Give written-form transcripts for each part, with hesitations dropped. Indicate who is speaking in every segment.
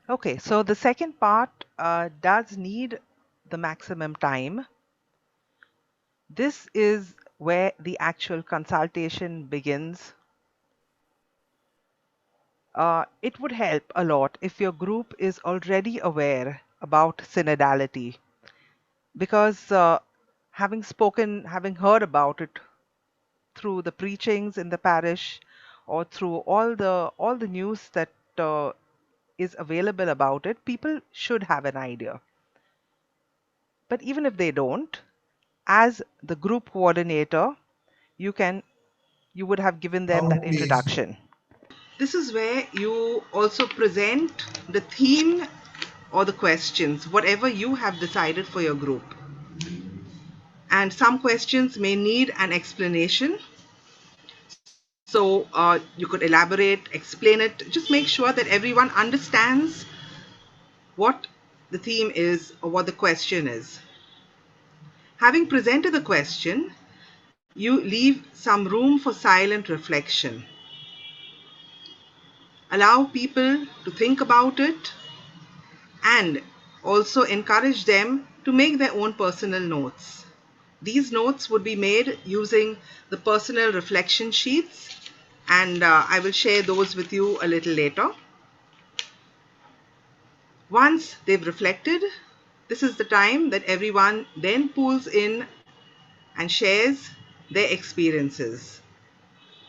Speaker 1: Okay, so the second part does need the maximum time. This is where the actual consultation begins. It would help a lot if your group is already aware about synodality, because having heard about it through the preachings in the parish or through all the news that is available about it, people should have an idea. But even if they don't, as the group coordinator, you can you would have given them that
Speaker 2: Sound please.
Speaker 1: introduction. This is where you also present the theme or the questions, whatever you have decided for your group. And some questions may need an explanation. So you could elaborate, explain it, just make sure that everyone understands what the theme is or what the question is. Having presented the question, you leave some room for silent reflection. Allow people to think about it and also encourage them to make their own personal notes. These notes would be made using the personal reflection sheets, and I will share those with you a little later. Once they've reflected, this is the time that everyone then pulls in and shares their experiences.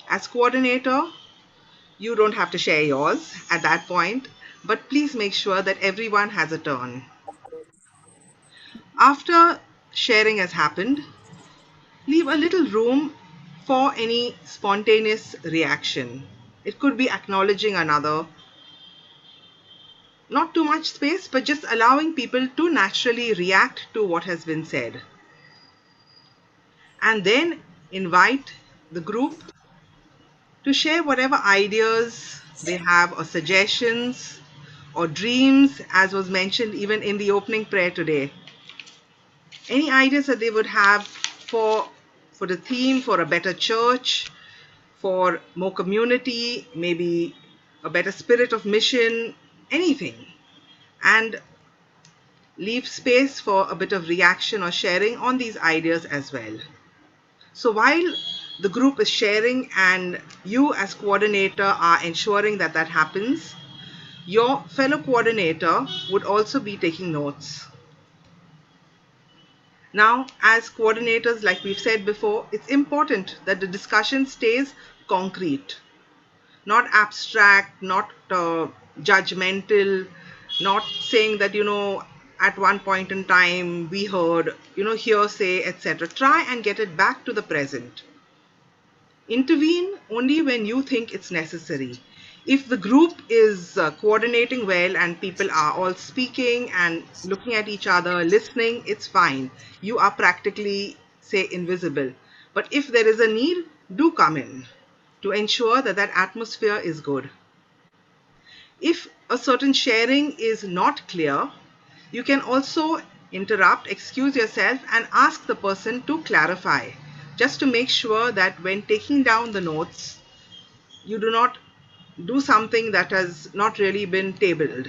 Speaker 1: As coordinator, you don't have to share yours at that point, but please make sure that everyone has a turn. After sharing has happened, leave a little room for any spontaneous reaction. It could be acknowledging another, not too much space, but just allowing people to naturally react to what has been said. And then invite the group to share whatever ideas they have or suggestions or dreams, as was mentioned even in the opening prayer today. Any ideas that they would have for the theme, for a better church, for more community, maybe a better spirit of mission, anything. And leave space for a bit of reaction or sharing on these ideas as well. So while the group is sharing and you as coordinator are ensuring that that happens, your fellow coordinator would also be taking notes. Now, as coordinators, like we've said before, it's important that the discussion stays concrete, not abstract, not judgmental, not saying that, at one point in time we heard, hearsay, etc. Try and get it back to the present. Intervene only when you think it's necessary. If the group is coordinating well and people are all speaking and looking at each other, listening, it's fine. You are practically, say, invisible. But if there is a need, do come in to ensure that that atmosphere is good. If a certain sharing is not clear, you can also interrupt, excuse yourself, and ask the person to clarify, just to make sure that when taking down the notes, you do not do something that has not really been tabled.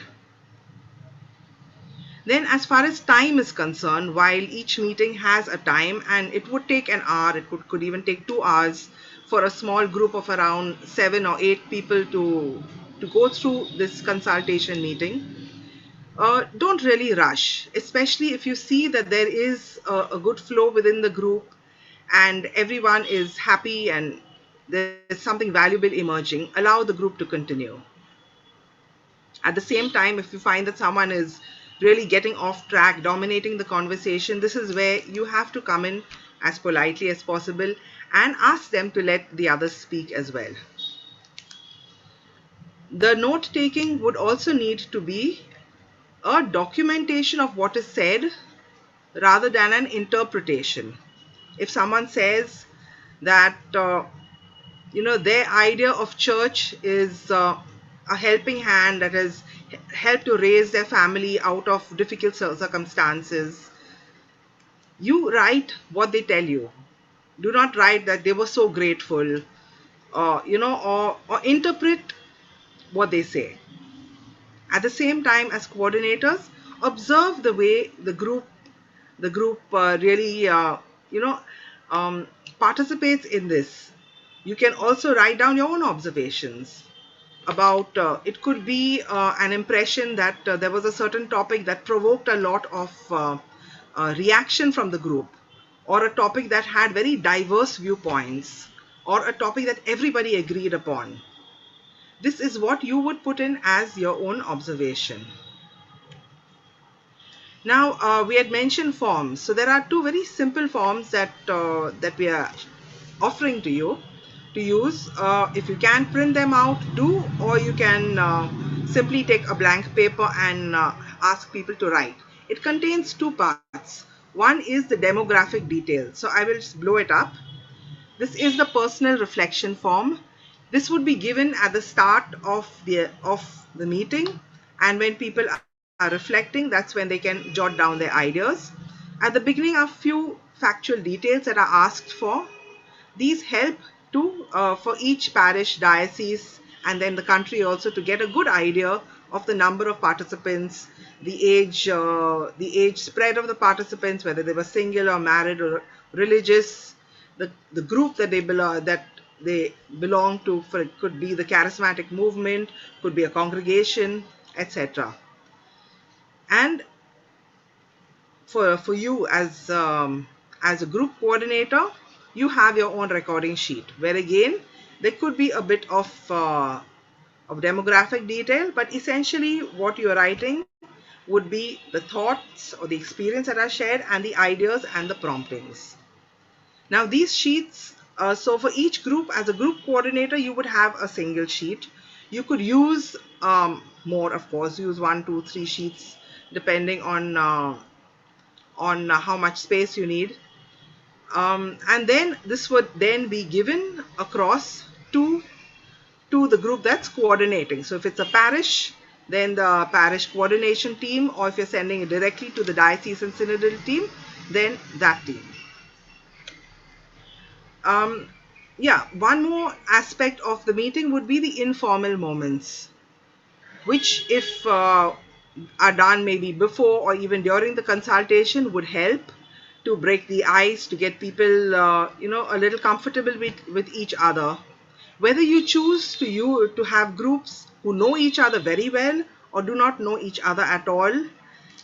Speaker 1: Then, as far as time is concerned, while each meeting has a time and it would take an hour, it could even take 2 hours for a small group of around 7 or 8 people to go through this consultation meeting. Don't really rush, especially if you see that there is a good flow within the group and everyone is happy and there's something valuable emerging. Allow the group to continue. At the same time, if you find that someone is really getting off track, dominating the conversation, this is where you have to come in as politely as possible and ask them to let the others speak as well. The note taking would also need to be a documentation of what is said rather than an interpretation. If someone says that their idea of church is a helping hand that has helped to raise their family out of difficult circumstances, you write what they tell you. Do not write that they were so grateful, or interpret what they say. At the same time, as coordinators, observe the way the group really participates in this. You can also write down your own observations about it could be an impression that there was a certain topic that provoked a lot of reaction from the group, or a topic that had very diverse viewpoints, or a topic that everybody agreed upon. This is what you would put in as your own observation. Now, we had mentioned forms. So there are two very simple forms that we are offering to you to use. If you can print them out, do, or you can simply take a blank paper and ask people to write. It contains two parts. One is the demographic detail. So I will just blow it up. This is the personal reflection form. This would be given at the start of the meeting, and when people are reflecting, that's when they can jot down their ideas. At the beginning are few factual details that are asked for. These help to for each parish, diocese, and then the country also, to get a good idea of the number of participants, the age spread of the participants, whether they were single or married or religious, the group that they belong to. For it could be the charismatic movement, could be a congregation, etc. And for you as a group coordinator, you have your own recording sheet, where again there could be a bit of demographic detail, but essentially what you are writing would be the thoughts or the experience that are shared, and the ideas and the promptings. Now these sheets, so for each group, as a group coordinator, you would have a single sheet. You could use more, of course, use 1, 2, 3 sheets depending on how much space you need. And then this would then be given across to the group that's coordinating. So if it's a parish, then the parish coordination team, or if you're sending it directly to the diocese and synodal team, then that team. One more aspect of the meeting would be the informal moments, which, if are done maybe before or even during the consultation, would help to break the ice, to get people a little comfortable with each other. Whether you choose to have groups who know each other very well or do not know each other at all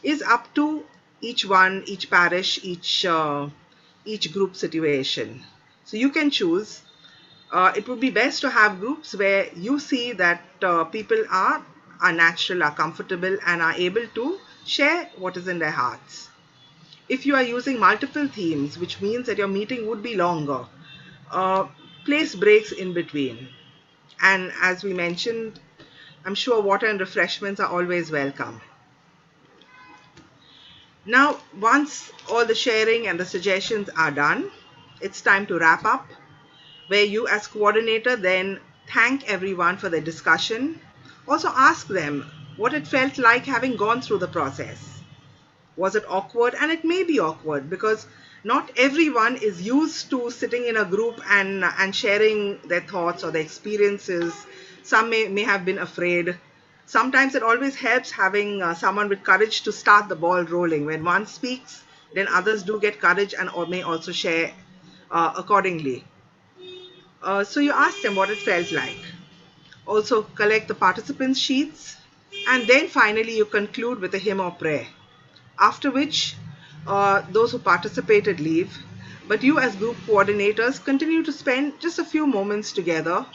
Speaker 1: is up to each one, each parish, each group situation. So you can choose. It would be best to have groups where you see that people are natural, are comfortable, and are able to share what is in their hearts. If you are using multiple themes, which means that your meeting would be longer, place breaks in between. And as we mentioned, I'm sure water and refreshments are always welcome. Now, once all the sharing and the suggestions are done, it's time to wrap up, where you as coordinator then thank everyone for their discussion. Also ask them what it felt like having gone through the process. Was it awkward? And it may be awkward because not everyone is used to sitting in a group and sharing their thoughts or their experiences. Some may have been afraid. Sometimes it always helps having someone with courage to start the ball rolling. When one speaks, then others do get courage and may also share accordingly. So you ask them what it felt like. Also collect the participants' sheets, and then finally you conclude with a hymn or prayer. After which those who participated leave, but you as group coordinators continue to spend just a few moments together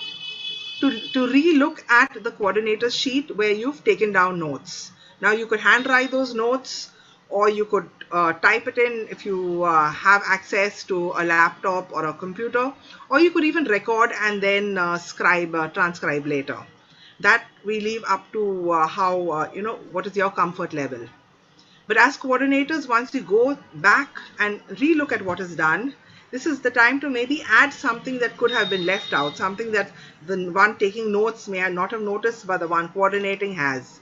Speaker 1: to re-look at the coordinator's sheet where you've taken down notes. Now you could handwrite those notes, or you could type it in if you have access to a laptop or a computer, or you could even record and then transcribe later. That we leave up to what is your comfort level. But as coordinators, once you go back and re-look at what is done, this is the time to maybe add something that could have been left out, something that the one taking notes may not have noticed, but the one coordinating has.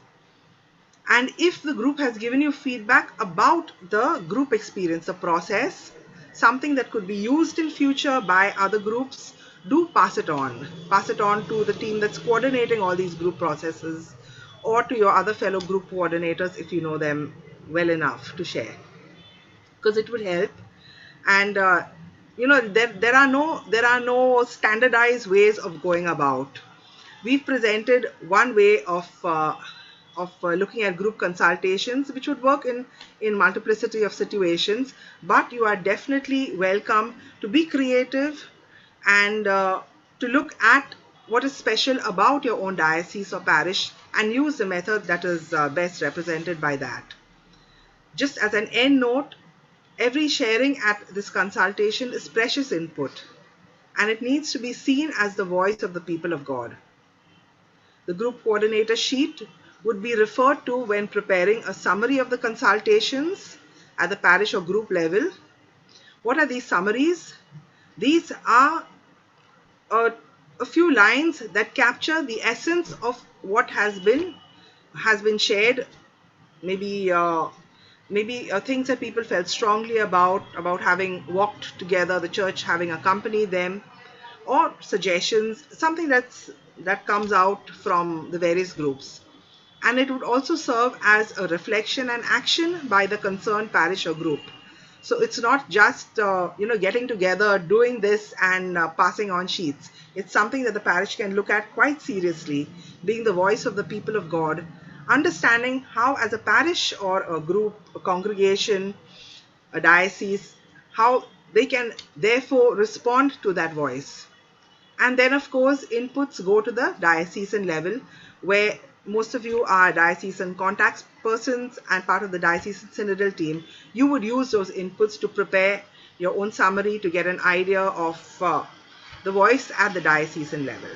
Speaker 1: And if the group has given you feedback about the group experience, the process, something that could be used in future by other groups, do pass it on. Pass it on to the team that's coordinating all these group processes, or to your other fellow group coordinators if you know them well enough to share, because it would help. And there are no standardized ways of going about. We've presented one way of looking at group consultations, which would work in multiplicity of situations, but you are definitely welcome to be creative and to look at what is special about your own diocese or parish and use the method that is best represented by that. Just as an end note, every sharing at this consultation is precious input, and it needs to be seen as the voice of the people of God. The group coordinator sheet would be referred to when preparing a summary of the consultations at the parish or group level. What are these summaries? These are a few lines that capture the essence of what has been shared, maybe things that people felt strongly about having walked together, the church having accompanied them, or suggestions, something that comes out from the various groups. And it would also serve as a reflection and action by the concerned parish or group. So it's not just getting together, doing this and passing on sheets. It's something that the parish can look at quite seriously, being the voice of the people of God, understanding how as a parish or a group, a congregation, a diocese, how they can therefore respond to that voice. And then of course inputs go to the diocesan level, where most of you are diocesan contact persons and part of the diocesan synodal team. You would use those inputs to prepare your own summary to get an idea of the voice at the diocesan level.